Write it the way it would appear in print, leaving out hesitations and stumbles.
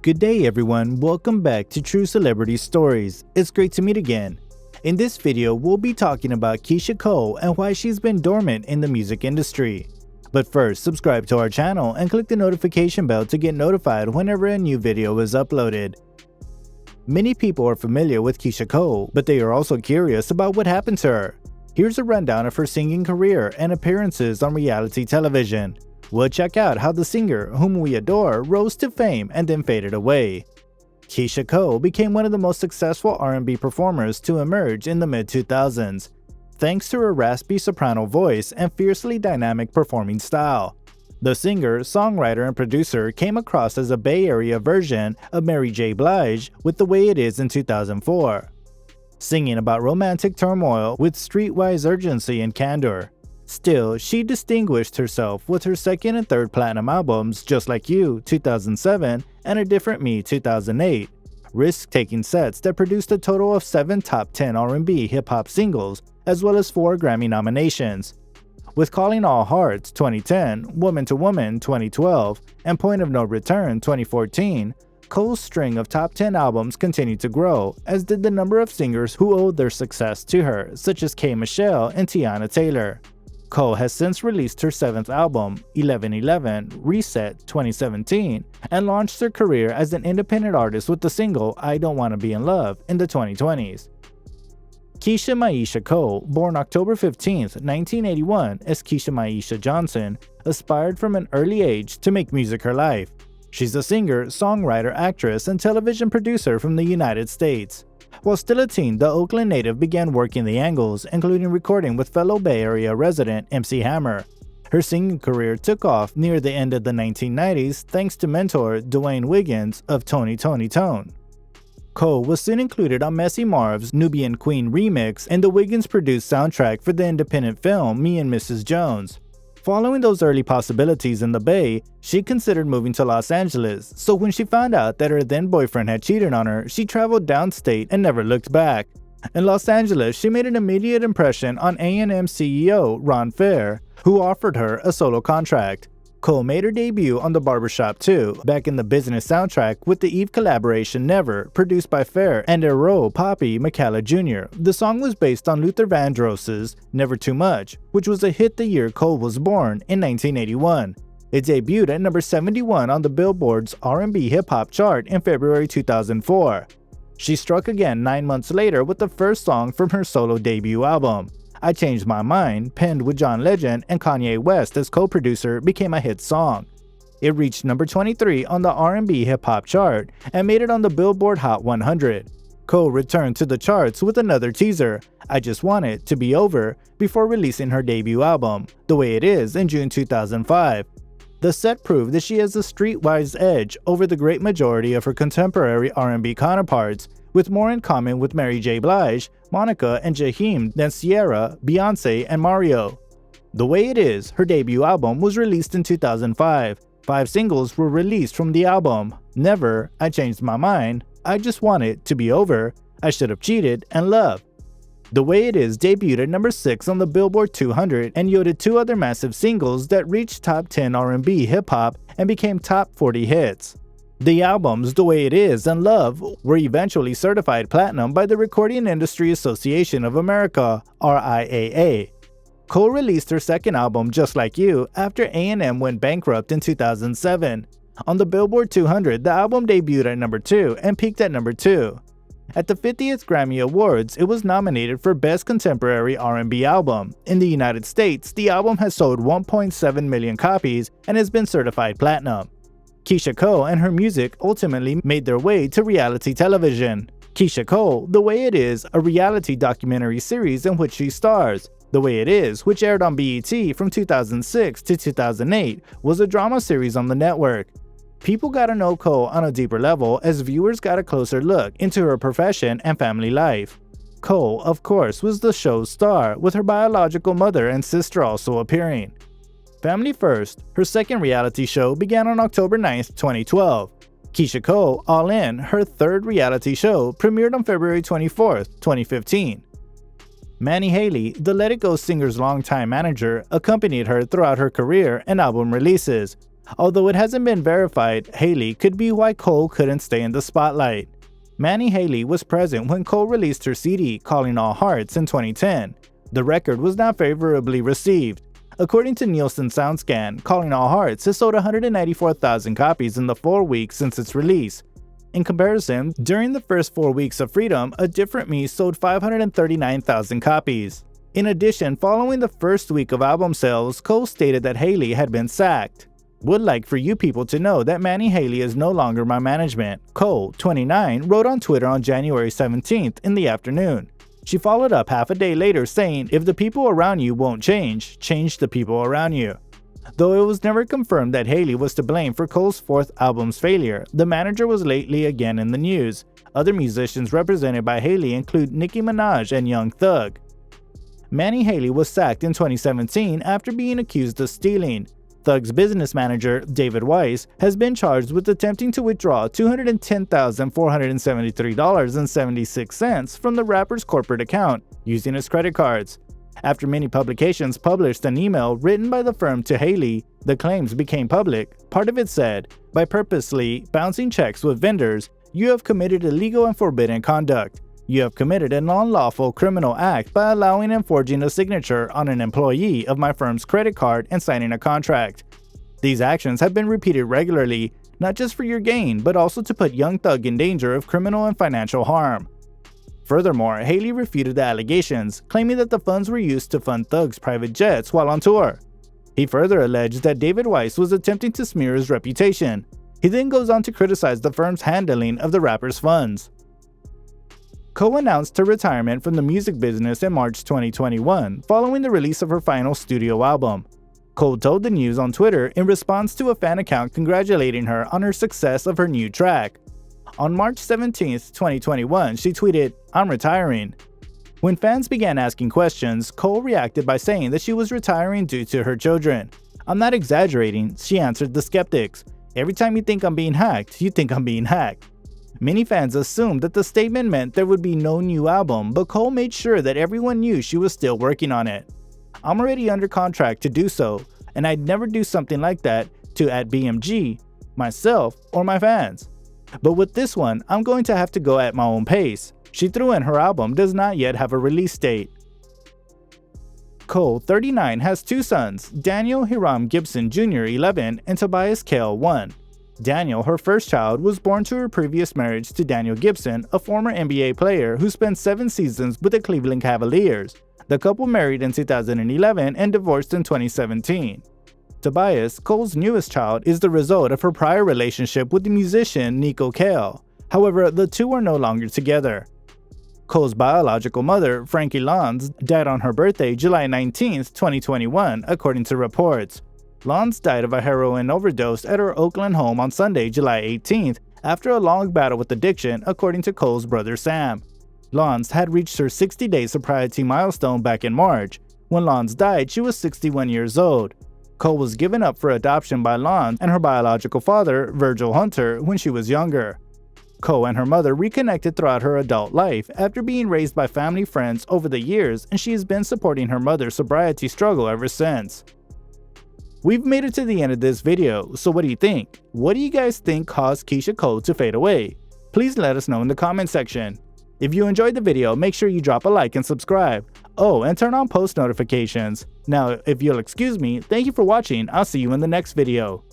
Good day everyone, welcome back to True Celebrity Stories. It's great to meet again. In this video, we'll be talking about Keyshia Cole and why she's been dormant in the music industry. But first, subscribe to our channel and click the notification bell to get notified whenever a new video is uploaded. Many people are familiar with Keyshia Cole, but they are also curious about what happened to her. Here's a rundown of her singing career and appearances on reality television. We'll check out how the singer, whom we adore, rose to fame and then faded away. Keyshia Cole became one of the most successful R&B performers to emerge in the mid-2000s, thanks to her raspy soprano voice and fiercely dynamic performing style. The singer, songwriter, and producer came across as a Bay Area version of Mary J. Blige with The Way It Is in 2004, singing about romantic turmoil with streetwise urgency and candor. Still, she distinguished herself with her second and third platinum albums Just Like You 2007 and A Different Me 2008, risk-taking sets that produced a total of 7 top 10 R&B hip-hop singles, as well as 4 Grammy nominations. With Calling All Hearts 2010, Woman to Woman 2012, and Point of No Return 2014, Cole's string of top 10 albums continued to grow, as did the number of singers who owed their success to her, such as K. Michelle and Tiana Taylor. Cole has since released her 7th album, 1111 Reset 2017, and launched her career as an independent artist with the single I Don't Wanna Be in Love in the 2020s. Keyshia Maisha Cole, born October 15, 1981 as Keyshia Maisha Johnson, aspired from an early age to make music her life. She's a singer, songwriter, actress, and television producer from the United States. While still a teen, the Oakland native began working the angles, including recording with fellow Bay Area resident MC Hammer. Her singing career took off near the end of the 1990s thanks to mentor Dwayne Wiggins of Tony Tone. Cole was soon included on Messy Marv's Nubian Queen remix and the Wiggins-produced soundtrack for the independent film Me and Mrs. Jones. Following those early possibilities in the Bay, she considered moving to Los Angeles, so when she found out that her then-boyfriend had cheated on her, she traveled downstate and never looked back. In Los Angeles, she made an immediate impression on A&M CEO Ron Fair, who offered her a solo contract. Cole made her debut on The Barbershop 2, back in the Business soundtrack with the Eve collaboration Never, produced by Fair and Earl Poppy McCalla Jr. The song was based on Luther Vandross's Never Too Much, which was a hit the year Cole was born in 1981. It debuted at number 71 on the Billboard's R&B hip-hop chart in February 2004. She struck again 9 months later with the first song from her solo debut album. I Changed My Mind, penned with John Legend and Kanye West as co-producer, became a hit song. It reached number 23 on the R&B hip-hop chart and made it on the Billboard Hot 100. Cole returned to the charts with another teaser, I Just Want It to Be Over, before releasing her debut album, The Way It Is, in June 2005. The set proved that she has a streetwise edge over the great majority of her contemporary R&B counterparts, with more in common with Mary J. Blige, Monica, and Jaheim than Ciara, Beyonce, and Mario. The Way It Is, her debut album, was released in 2005. 5 singles were released from the album: Never, I Changed My Mind, I Just Want It to Be Over, I Should Have Cheated, and Love. The Way It Is debuted at number 6 on the Billboard 200 and yielded 2 other massive singles that reached top 10 R&B hip-hop and became top 40 hits. The albums The Way It Is and Love were eventually certified platinum by the Recording Industry Association of America, RIAA. Cole released her second album, Just Like You, after A&M went bankrupt in 2007. On the Billboard 200, the album debuted at number 2 and peaked at number 2. At the 50th Grammy Awards, it was nominated for Best Contemporary R&B Album. In the United States, the album has sold 1.7 million copies and has been certified platinum. Keyshia Cole and her music ultimately made their way to reality television. Keyshia Cole, The Way It Is, a reality documentary series in which she stars. The Way It Is, which aired on BET from 2006 to 2008, was a drama series on the network. People got to know Cole on a deeper level as viewers got a closer look into her profession and family life. Cole, of course, was the show's star, with her biological mother and sister also appearing. Family First, her second reality show, began on October 9, 2012. Keyshia Cole, All In, her third reality show, premiered on February 24, 2015. Manny Haley, the Let It Go singer's longtime manager, accompanied her throughout her career and album releases. Although it hasn't been verified, Haley could be why Cole couldn't stay in the spotlight. Manny Haley was present when Cole released her CD, Calling All Hearts, in 2010. The record was not favorably received. According to Nielsen SoundScan, Calling All Hearts has sold 194,000 copies in the 4 weeks since its release. In comparison, during the first 4 weeks of Freedom, A Different Me sold 539,000 copies. In addition, following the first week of album sales, Cole stated that Haley had been sacked. Would like for you people to know that Manny Haley is no longer my management, Cole, 29, wrote on Twitter on January 17th in the afternoon. She followed up half a day later saying, "If the people around you won't change, change the people around you." Though it was never confirmed that Haley was to blame for Cole's fourth album's failure, the manager was lately again in the news. Other musicians represented by Haley include Nicki Minaj and Young Thug. Manny Haley was sacked in 2017 after being accused of stealing. Thug's business manager, David Weiss, has been charged with attempting to withdraw $210,473.76 from the rapper's corporate account using his credit cards. After many publications published an email written by the firm to Haley, the claims became public. Part of it said, "By purposely bouncing checks with vendors, you have committed illegal and forbidden conduct. You have committed an unlawful criminal act by allowing and forging a signature on an employee of my firm's credit card and signing a contract. These actions have been repeated regularly, not just for your gain, but also to put Young Thug in danger of criminal and financial harm." Furthermore, Haley refuted the allegations, claiming that the funds were used to fund Thug's private jets while on tour. He further alleged that David Weiss was attempting to smear his reputation. He then goes on to criticize the firm's handling of the rapper's funds. Cole announced her retirement from the music business in March 2021, following the release of her final studio album. Cole told the news on Twitter in response to a fan account congratulating her on her success of her new track. On March 17, 2021, she tweeted, "I'm retiring." When fans began asking questions, Cole reacted by saying that she was retiring due to her children. "I'm not exaggerating," she answered the skeptics. "Every time you think I'm being hacked, you think I'm being hacked." Many fans assumed that the statement meant there would be no new album, but Cole made sure that everyone knew she was still working on it. "I'm already under contract to do so, and I'd never do something like that to @BMG, myself, or my fans. But with this one, I'm going to have to go at my own pace." She threw in her album does not yet have a release date. Cole, 39, has 2 sons, Daniel Hiram Gibson Jr., 11, and Tobias Cale, 1. Daniel, her first child, was born to her previous marriage to Daniel Gibson, a former NBA player who spent 7 seasons with the Cleveland Cavaliers. The couple married in 2011 and divorced in 2017. Tobias, Cole's newest child, is the result of her prior relationship with the musician Nico Cale. However, the two are no longer together. Cole's biological mother, Frankie Lons, died on her birthday, July 19, 2021, according to reports. Lons died of a heroin overdose at her Oakland home on Sunday, July 18th, after a long battle with addiction, according to Cole's brother Sam. Lons had reached her 60-day sobriety milestone back in March. When Lons died, she was 61 years old. Cole was given up for adoption by Lons and her biological father, Virgil Hunter, when she was younger. Cole and her mother reconnected throughout her adult life after being raised by family friends over the years, and she has been supporting her mother's sobriety struggle ever since. We've made it to the end of this video, so what do you think? What do you guys think caused Keyshia Cole to fade away? Please let us know in the comment section. If you enjoyed the video, make sure you drop a like and subscribe. Oh, and turn on post notifications. Now, if you'll excuse me, thank you for watching. I'll see you in the next video.